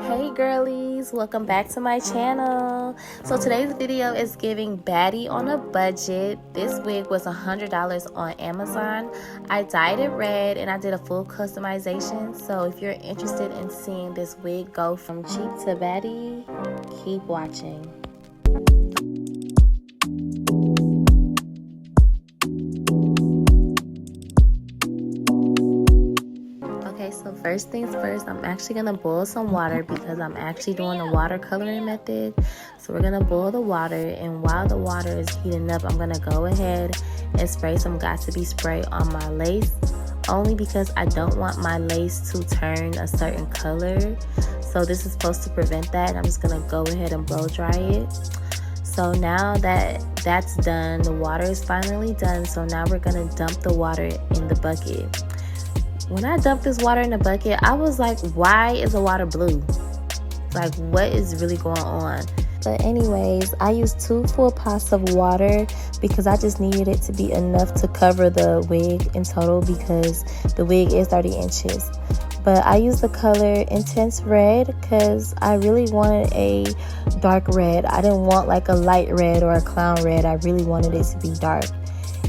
Hey girlies, welcome back to my channel. So today's video is giving baddie on a budget. This wig was $100 on Amazon. I dyed it red and I did a full customization. So if you're interested in seeing this wig go from cheap to baddie, keep watching. So first things first, I'm actually gonna boil some water because I'm actually doing the water coloring method. So we're gonna boil the water, and while the water is heating up, I'm gonna go ahead and spray some Got2b spray on my lace, only because I don't want my lace to turn a certain color. So this is supposed to prevent that. I'm just gonna go ahead and blow dry it. So now that that's done, the water is finally done. So now we're gonna dump the water in the bucket. When I dumped this water in the bucket, I was like, why is the water blue? Like, what is really going on? But anyways, I used 2 full pots of water because I just needed it to be enough to cover the wig in total because the wig is 30 inches. But I used the color Intense Red because I really wanted a dark red. I didn't want like a light red or a clown red. I really wanted it to be dark.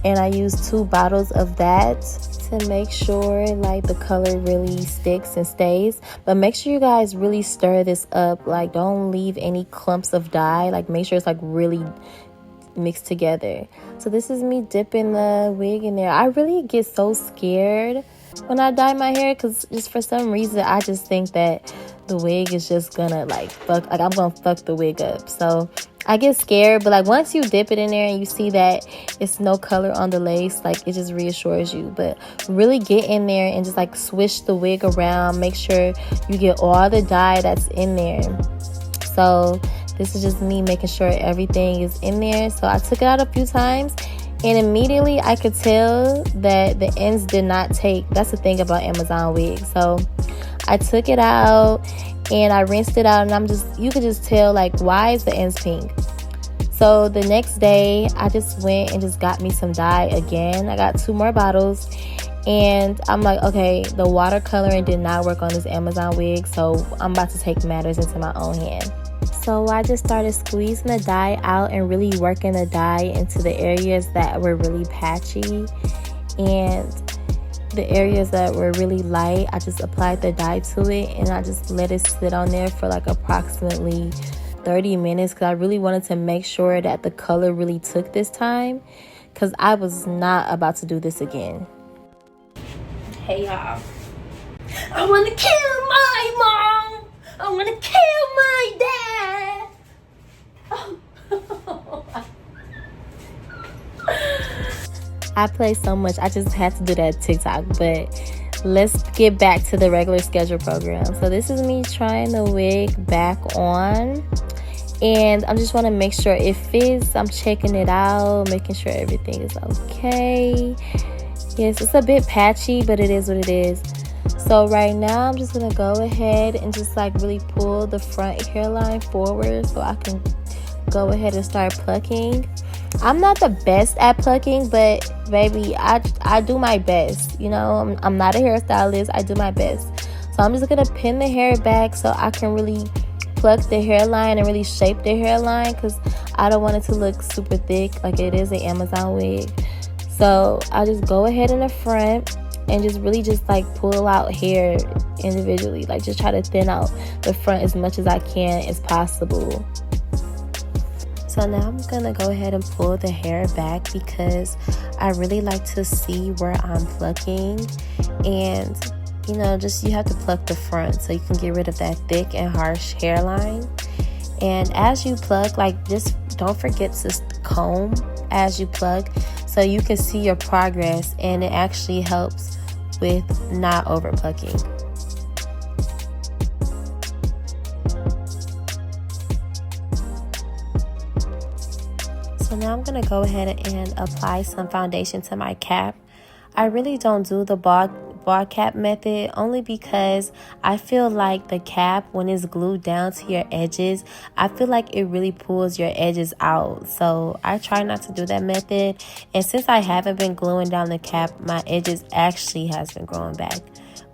And I used 2 bottles of that to make sure like the color really sticks and stays. But make sure you guys really stir this up. Like, don't leave any clumps of dye. Like, make sure it's like really mixed together. So this is me dipping the wig in there. I really get so scared when I dye my hair because just for some reason I just think that the wig is just gonna like I'm gonna fuck the wig up. So I get scared, but like once you dip it in there and you see that it's no color on the lace, like it just reassures you. But really get in there and just like swish the wig around. Make sure you get all the dye that's in there. So this is just me making sure everything is in there. So I took it out a few times and immediately I could tell that the ends did not take. That's the thing about Amazon wigs. So I took it out and I rinsed it out, and you could just tell like, why is the ends pink? So the next day I just went and just got me some dye again. I got 2 more bottles and I'm like, okay, the watercoloring did not work on this Amazon wig, so I'm about to take matters into my own hand. So I just started squeezing the dye out and really working the dye into the areas that were really patchy, and the areas that were really light, I just applied the dye to it and I just let it sit on there for like approximately 30 minutes because I really wanted to make sure that the color really took this time because I was not about to do this again. Hey y'all, I want to kill my mom. I want to kill my dad. I play so much, I just had to do that TikTok. But let's get back to the regular schedule program. So this is me trying the wig back on, and I just want to make sure it fits. I'm checking it out, making sure everything is okay. Yes, it's a bit patchy, but it is what it is. So right now I'm just gonna go ahead and just like really pull the front hairline forward so I can go ahead and start plucking. I'm not the best at plucking, but baby, I do my best. You know, I'm not a hairstylist. I do my best. So I'm just gonna pin the hair back so I can really pluck the hairline and really shape the hairline because I don't want it to look super thick like it is an Amazon wig. So I'll just go ahead in the front and just really just like pull out hair individually. Like just try to thin out the front as much as I can as possible. So now I'm gonna go ahead and pull the hair back because I really like to see where I'm plucking, and you know, just you have to pluck the front so you can get rid of that thick and harsh hairline. And as you pluck, like just don't forget to comb as you pluck so you can see your progress, and it actually helps with not over plucking. So now I'm going to go ahead and apply some foundation to my cap. I really don't do the ball cap method only because I feel like the cap, when it's glued down to your edges, I feel like it really pulls your edges out. So I try not to do that method. And since I haven't been gluing down the cap, my edges actually has been growing back.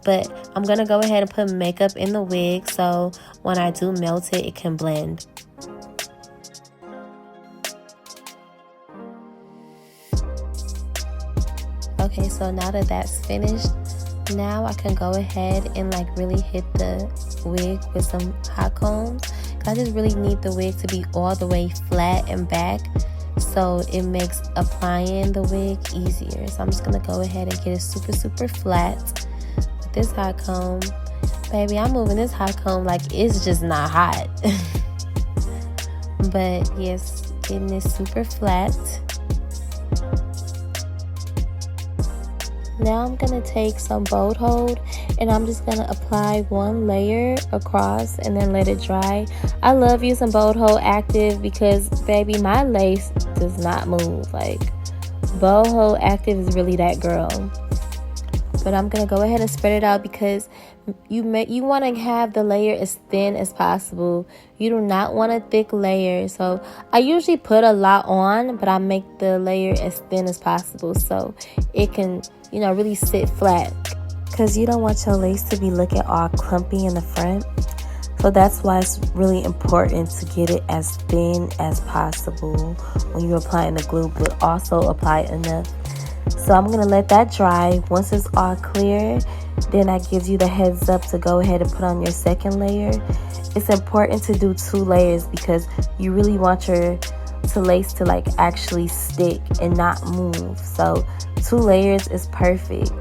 But I'm going to go ahead and put makeup in the wig so when I do melt it, it can blend. Okay, so now that that's finished, now I can go ahead and like really hit the wig with some hot combs. I just really need the wig to be all the way flat and back, so it makes applying the wig easier. So I'm just gonna go ahead and get it super flat with this hot comb. Baby, I'm moving this hot comb like it's just not hot. But yes, getting it super flat. Now I'm going to take some bold hold and I'm just going to apply one layer across and then let it dry. I love using bold hold active because, baby, my lace does not move. Like, bold hold active is really that girl. But I'm going to go ahead and spread it out because you want to have the layer as thin as possible. You do not want a thick layer. So I usually put a lot on, but I make the layer as thin as possible so it can, you know, really sit flat, because you don't want your lace to be looking all clumpy in the front. So that's why it's really important to get it as thin as possible when you're applying the glue, but also apply enough. So I'm going to let that dry. Once it's all clear, then that gives you the heads up to go ahead and put on your second layer. It's important to do 2 layers because you really want your lace to like actually stick and not move. So 2 layers is perfect.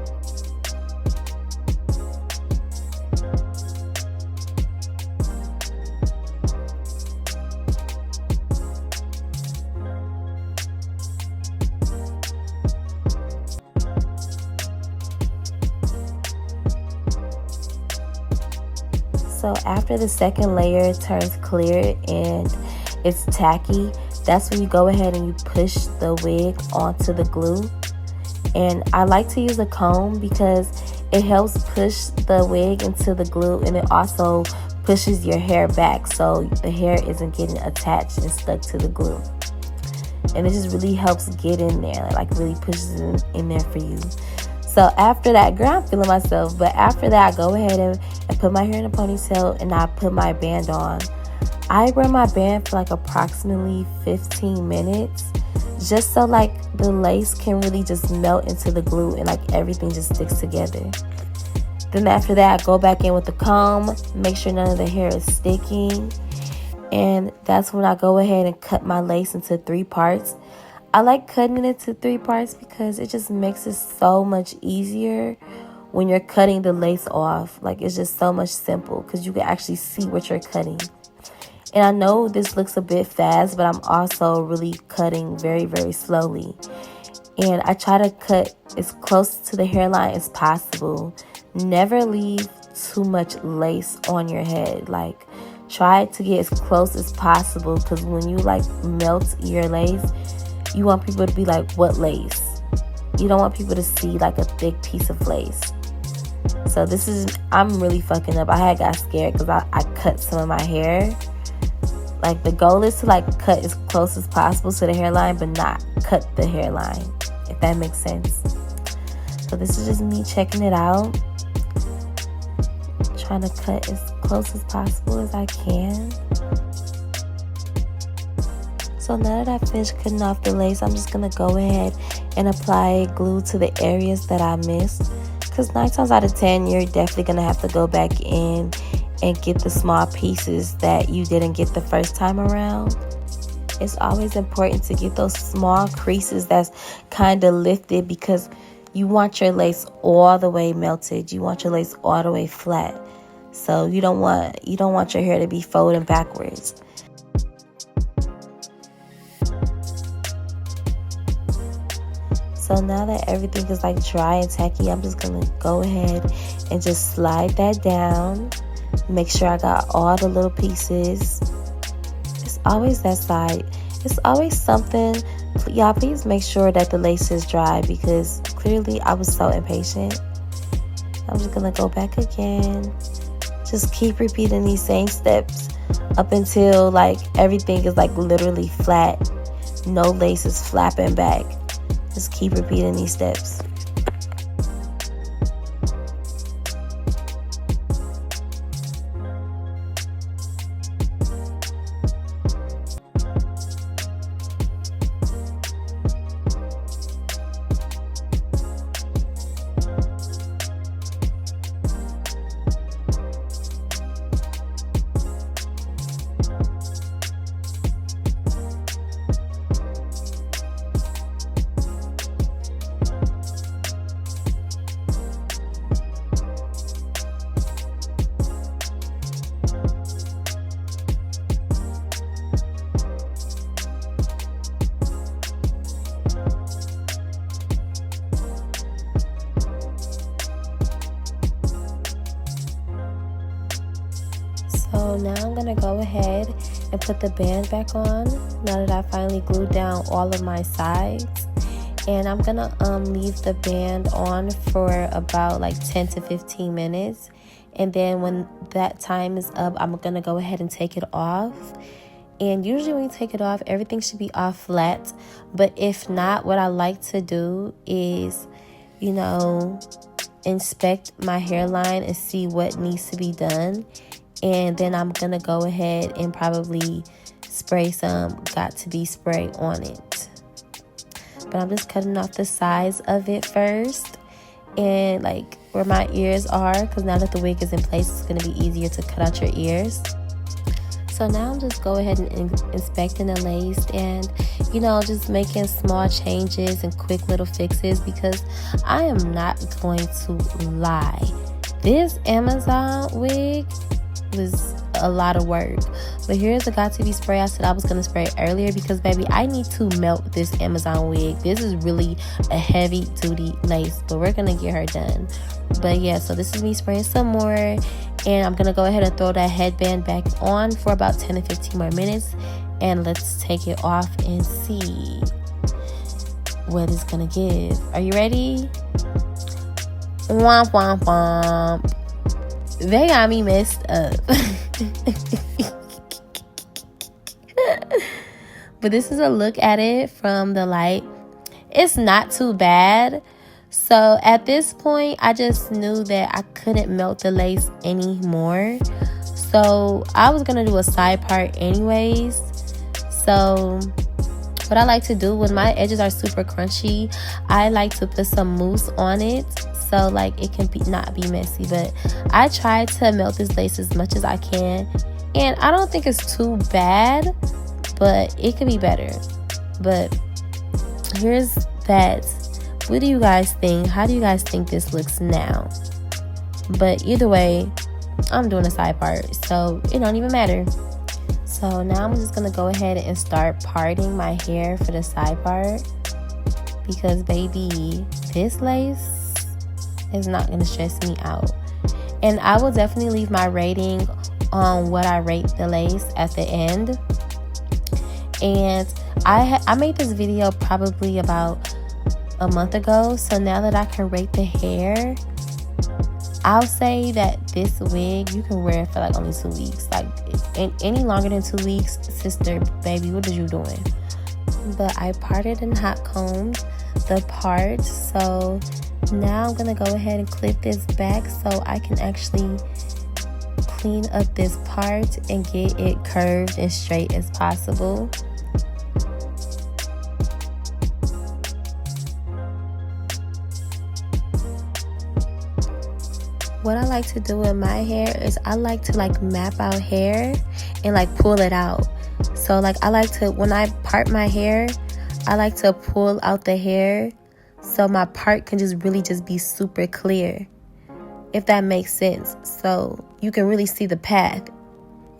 So after the second layer turns clear and it's tacky, that's when you go ahead and you push the wig onto the glue. And I like to use a comb because it helps push the wig into the glue, and it also pushes your hair back so the hair isn't getting attached and stuck to the glue. And it just really helps get in there, like really pushes it in there for you. So after that, girl, I'm feeling myself. But after that, I go ahead and put my hair in a ponytail and I put my band on. I wear my band for like approximately 15 minutes. Just so like the lace can really just melt into the glue and like everything just sticks together. Then after that, I go back in with the comb, make sure none of the hair is sticking. And that's when I go ahead and cut my lace into 3 parts. I like cutting it into 3 parts because it just makes it so much easier when you're cutting the lace off. Like, it's just so much simple because you can actually see what you're cutting. And I know this looks a bit fast, but I'm also really cutting very, very slowly. And I try to cut as close to the hairline as possible. Never leave too much lace on your head. Like, try to get as close as possible because when you like melt your lace, you want people to be like, what lace? You don't want people to see like a thick piece of lace. So I'm really fucking up. I had got scared because I cut some of my hair. Like, the goal is to like cut as close as possible to the hairline, but not cut the hairline, if that makes sense. So this is just me checking it out. Trying to cut as close as possible as I can. So now that I finished cutting off the lace, I'm just going to go ahead and apply glue to the areas that I missed. Because 9 times out of 10, you're definitely going to have to go back in and get the small pieces that you didn't get the first time around. It's always important to get those small creases that's kind of lifted because you want your lace all the way melted. You want your lace all the way flat. So you don't want your hair to be folding backwards. So now that everything is like dry and tacky, I'm just going to go ahead and just slide that down. Make sure I got all the little pieces. It's always that side. It's always something. Y'all, please make sure that the lace is dry because clearly I was so impatient. I'm just going to go back again. Just keep repeating these same steps up until like everything is like literally flat. No lace is flapping back. Just keep repeating these steps. So now I'm gonna go ahead and put the band back on now that I finally glued down all of my sides. And I'm gonna leave the band on for about like 10 to 15 minutes. And then when that time is up, I'm gonna go ahead and take it off. And usually when you take it off, everything should be off flat. But if not, what I like to do is, you know, inspect my hairline and see what needs to be done. And then I'm gonna go ahead and probably spray some got to be spray on it. But I'm just cutting off the sides of it first, and like where my ears are, because now that the wig is in place, it's going to be easier to cut out your ears. So now I'm just go ahead and inspecting the lace, and you know, just making small changes and quick little fixes, because I am not going to lie, this Amazon wig was a lot of work. But here's the got to be spray I said I was going to spray earlier, because baby, I need to melt this Amazon wig. This is really a heavy duty lace, but we're going to get her done. But yeah, so this is me spraying some more, and I'm going to go ahead and throw that headband back on for about 10 to 15 more minutes, and let's take it off and see what it's going to give. Are you ready? Womp womp womp. They got me messed up. But this is a look at it from the light. It's not too bad. So at this point, I just knew that I couldn't melt the lace anymore. So I was going to do a side part anyways. So what I like to do when my edges are super crunchy, I like to put some mousse on it, so like it can not be messy. But I try to melt this lace as much as I can, and I don't think it's too bad, but it could be better. But here's that. What do you guys think? How do you guys think this looks now? But either way, I'm doing a side part, so it don't even matter. So now I'm just gonna go ahead and start parting my hair for the side part, because baby, this lace is not gonna stress me out. And I will definitely leave my rating on what I rate the lace at the end. And I made this video probably about a month ago, so now that I can rate the hair, I'll say that this wig, you can wear it for like only 2 weeks. Like any longer than 2 weeks, sister, baby, what are you doing? But I parted and hot combed the part, so now I'm gonna go ahead and clip this back so I can actually clean up this part and get it curved and straight as possible. What I like to do with my hair is I like to like map out hair and like pull it out. So like I like to, when I part my hair, I like to pull out the hair so my part can just really just be super clear, if that makes sense. So you can really see the path.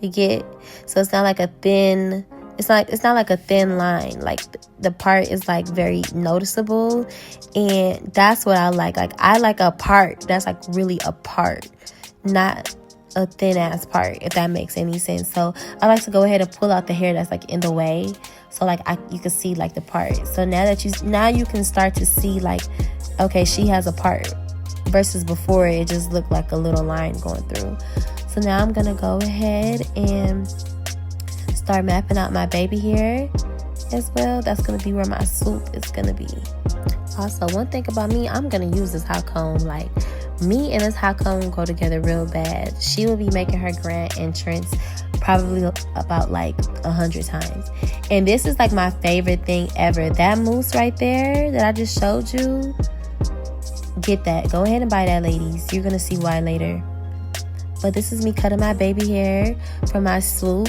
You get? So it's not like a thin, it's not like a thin line. Like the part is like very noticeable, and that's what I like. Like I like a part that's like really a part, not a thin ass part, if that makes any sense. So I like to go ahead and pull out the hair that's like in the way, so like you can see like the part. So now you can start to see like, okay, she has a part, versus before it just looked like a little line going through. So now I'm gonna go ahead and start mapping out my baby hair as well. That's gonna be where my swoop is gonna be. Also, one thing about me, I'm gonna use this hot comb. Like, me and this hot comb go together real bad. She will be making her grand entrance probably about like 100 times. And this is like my favorite thing ever. That mousse right there that I just showed you, get that. Go ahead and buy that, ladies. You're gonna see why later. But this is me cutting my baby hair for my swoop.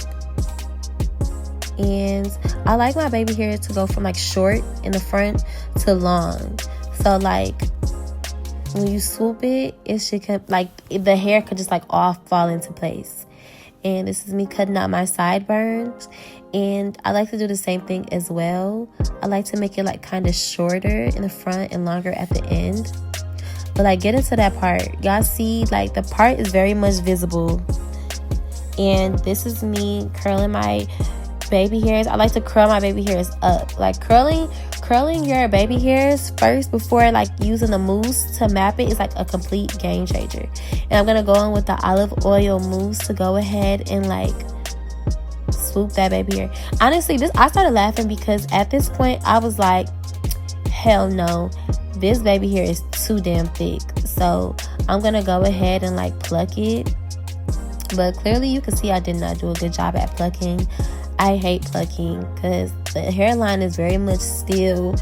And I like my baby hair to go from like short in the front to long. So like when you swoop it, it should come, like the hair could just like all fall into place. And this is me cutting out my sideburns. And I like to do the same thing as well. I like to make it like kind of shorter in the front and longer at the end. But like, get into that part. Y'all see, like the part is very much visible. And this is me curling my baby hairs. I like to curl my baby hairs up. Like curling your baby hairs first before like using the mousse to map it is like a complete game changer. And I'm gonna go in with the olive oil mousse to go ahead and like swoop that baby hair. Honestly, I started laughing because at this point I was like, hell no, this baby hair is too damn thick. So I'm gonna go ahead and like pluck it. But clearly you can see I did not do a good job at plucking. I hate plucking because the hairline is very much still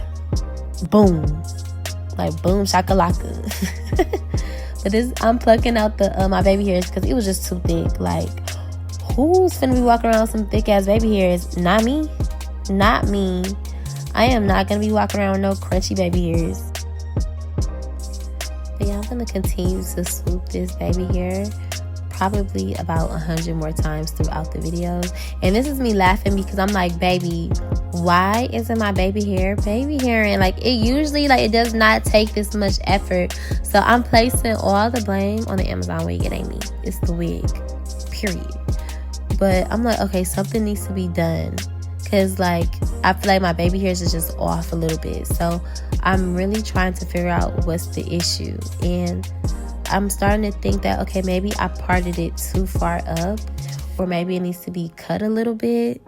boom. Like boom shakalaka. But I'm plucking out the my baby hairs because it was just too thick. Like, who's finna be walking around with some thick ass baby hairs? Not me. Not me. I am not gonna be walking around with no crunchy baby hairs. But yeah, I'm gonna continue to swoop this baby hair probably about 100 more times throughout the videos. And this is me laughing because I'm like, baby, why isn't my baby hair and like it usually like it does not take this much effort. So I'm placing all the blame on the Amazon wig. It ain't me, it's the wig, period. But I'm like, okay, something needs to be done because like I feel like my baby hairs is just off a little bit. So I'm really trying to figure out what's the issue. And I'm starting to think that, okay, maybe I parted it too far up, or maybe it needs to be cut a little bit.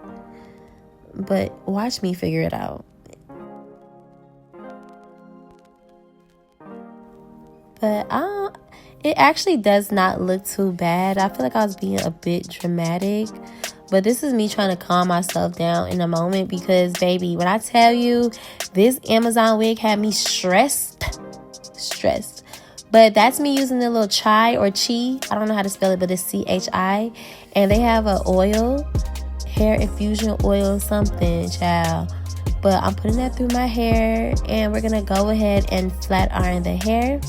But watch me figure it out. But it actually does not look too bad. I feel like I was being a bit dramatic. But this is me trying to calm myself down in a moment because, baby, when I tell you this Amazon wig had me stressed. But that's me using the little chai or chi. I don't know how to spell it, but it's CHI. And they have an oil, hair infusion oil something, child. But I'm putting that through my hair. And we're going to go ahead and flat iron the hair.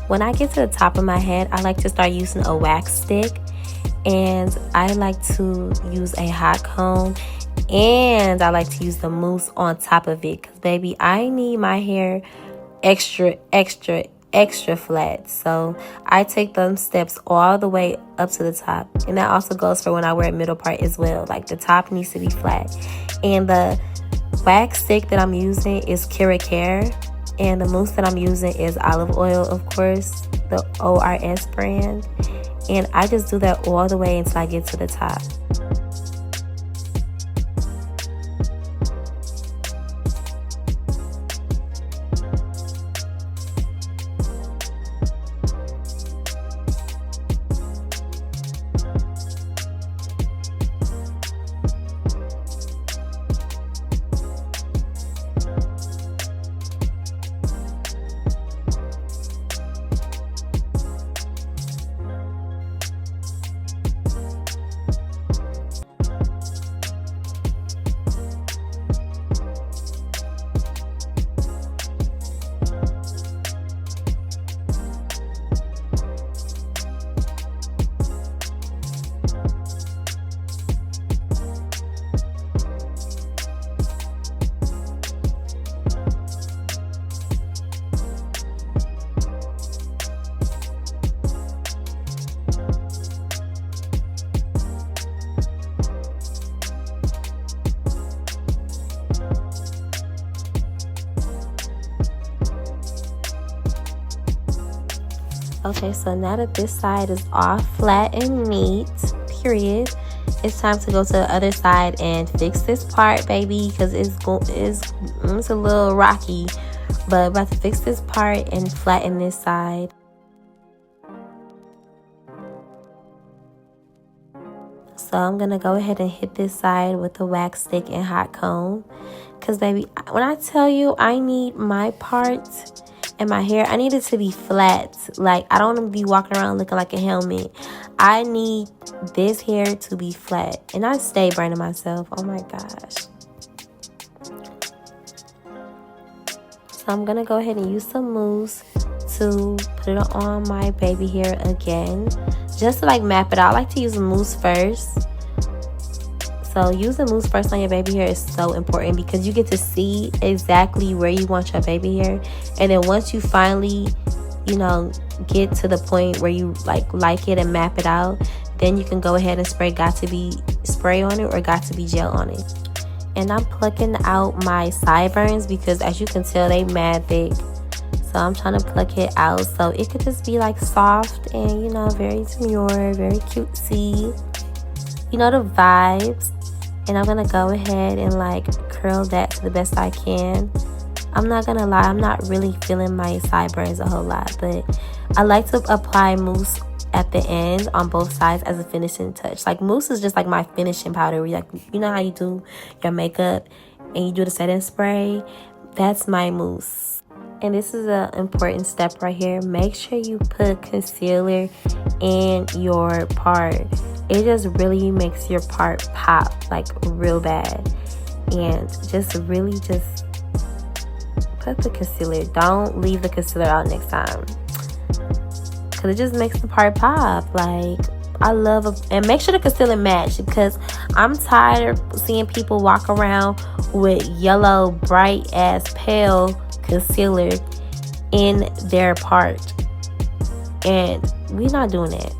When I get to the top of my head, I like to start using a wax stick. And I like to use a hot comb. And I like to use the mousse on top of it. Because, baby, I need my hair extra flat. So I take them steps all the way up to the top. And that also goes for when I wear a middle part as well. Like, the top needs to be flat. And the wax stick that I'm using is Kera. And the mousse that I'm using is olive oil, of course, the ORS brand. And I just do that all the way until I get to the top. Okay, so now that this side is all flat and neat, period, it's time to go to the other side and fix this part, baby, because it's a little rocky. But I'm about to fix this part and flatten this side. So I'm going to go ahead and hit this side with a wax stick and hot comb. Because, baby, when I tell you I need my part And my hair, I need it to be flat. Like, I don't want to be walking around looking like a helmet. I need this hair to be flat. And I stay burning myself. Oh my gosh. So I'm going to go ahead and use some mousse to put it on my baby hair again. Just to like map it out. I like to use mousse first. So using mousse first on your baby hair is so important because you get to see exactly where you want your baby hair. And then once you finally, you know, get to the point where you like it and map it out, then you can go ahead and spray got to be spray on it or got to be gel on it. And I'm plucking out my sideburns because as you can tell, they mad thick. So I'm trying to pluck it out so it could just be like soft and, you know, very demure, very cutesy. You know the vibes. And I'm going to go ahead and like curl that to the best I can. I'm not going to lie, I'm not really feeling my sideburns a whole lot. But I like to apply mousse at the end on both sides as a finishing touch. Like mousse is just like my finishing powder. Where like, you know how you do your makeup and you do the setting spray? That's my mousse. And this is an important step right here. Make sure you put concealer in your part. It just really makes your part pop like real bad. And just really just put the concealer. Don't leave the concealer out next time. Because it just makes the part pop. Like, I love it. And make sure the concealer match because I'm tired of seeing people walk around with yellow, bright ass pale concealer in their part. And we're not doing it.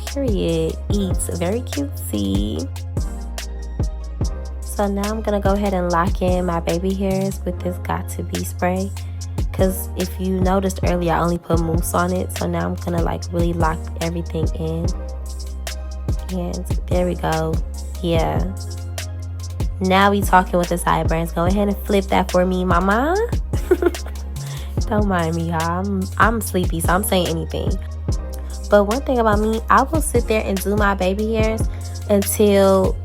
Period. Eats very cutesy. So now I'm gonna go ahead and lock in my baby hairs with this got to be spray because if you noticed earlier I only put mousse on it. So now I'm gonna like really lock everything in. And there we go. Yeah, now we talking with the sideburns. Go ahead and flip that for me, mama. Don't mind me, y'all. I'm sleepy, so I'm saying anything. But one thing about me, I will sit there and do my baby hairs until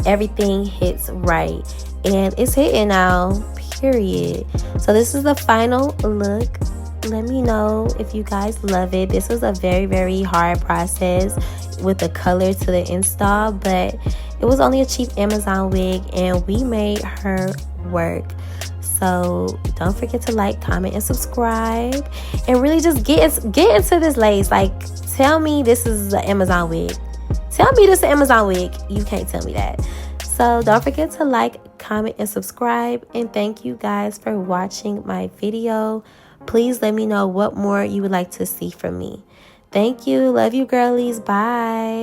everything hits right. And it's hitting now, period. So this is the final look. Let me know if you guys love it. This was a very, very hard process with the color to the install. But it was only a cheap Amazon wig and we made her work. So don't forget to like, comment, and subscribe. And really just get into this lace. Like, tell me this is an Amazon wig. Tell me this is an Amazon wig. You can't tell me that. So don't forget to like, comment, and subscribe. And thank you guys for watching my video. Please let me know what more you would like to see from me. Thank you. Love you, girlies. Bye.